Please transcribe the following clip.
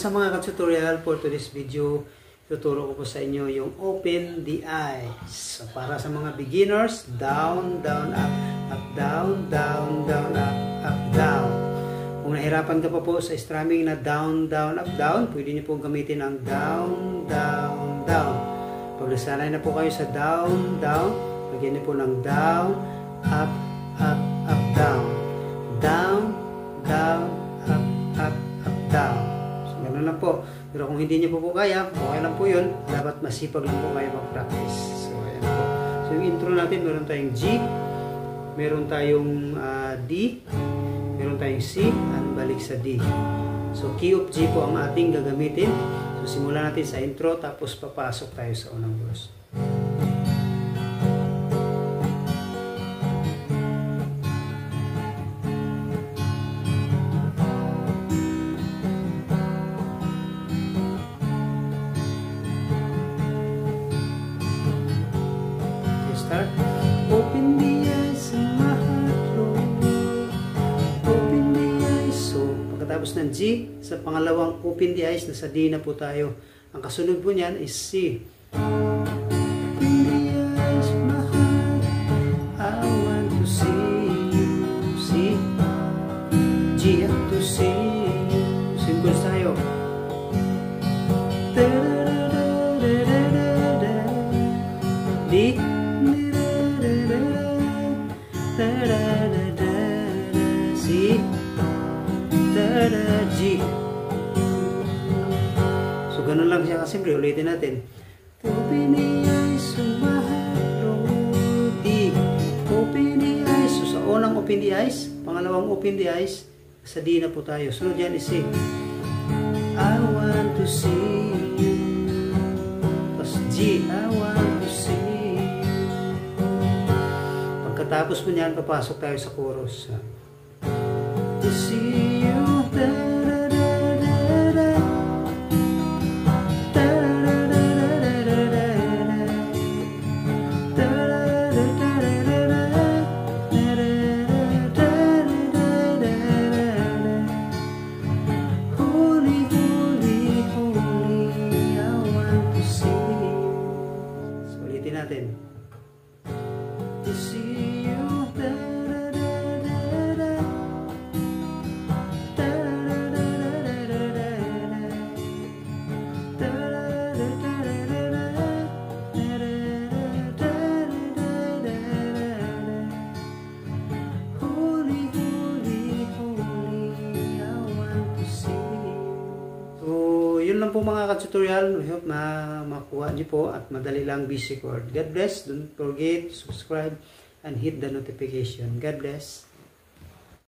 Kamusta mga ka-tutorial? For today's video, tuturo ko po sa inyo yung open the eyes. So, para sa mga beginners, down, down, up, up, down, down, down, up, up, down. Kung nahirapan ka pa po sa strumming na down, down, up, down, pwede niyo po gamitin ang down, down, down. Pag nasanay na po kayo sa down, down, lagyan niyo po ng down, up, up, up, down. Down, down, up, up, up, down. So, ganoon lang po. Pero kung hindi niyo po kaya, okay lang po yun. Dapat masipag lang po kayo mag-practice. So, ayan po. So, yung intro natin, meron tayong G, meron tayong D, meron tayong C, at balik sa D. So, key of G po ang ating gagamitin. So, simulan natin sa intro, tapos papasok tayo sa unang verse. Start. Open the eyes of my heart, Lord. Open the eyes. So, pagkatapos ng G, sa pangalawang open the eyes, nasa D na po tayo. Ang kasunod po niyan is C. Open the eyes of my heart, I want to see you. C. G, have to see you. Simple tayo. D. C, G. So, ganun lang siya kasimple. Ulitin natin. Open the eyes of my heart, Lord. D. Open the eyes. So, sa unang open the eyes, pangalawang open the eyes, sa D na po tayo. Sunod yan is C. I want to see you. Tapos G. I want to see you. Pagkatapos mo niyan, papasok tayo sa chorus. To see you, da, da, da, da, da. Da, da, da, da, da, da, da. Da, da, da, da, da, da. Da, da, da, da, da, da. Holy, holy, holy, I want to see you. So, ulitin natin. To see you, da, da, da, da, da. Da, da, da, da, da, da, da. Da, da, da, da, da, da, da. Da, da, da, da, da, da. Holy, holy, holy, I want to see you. So, yun lang po mga ka-tutorial. I hope na makuha niyo po at madali lang basic chord. God bless. Don't forget to subscribe and hit the notification. God bless.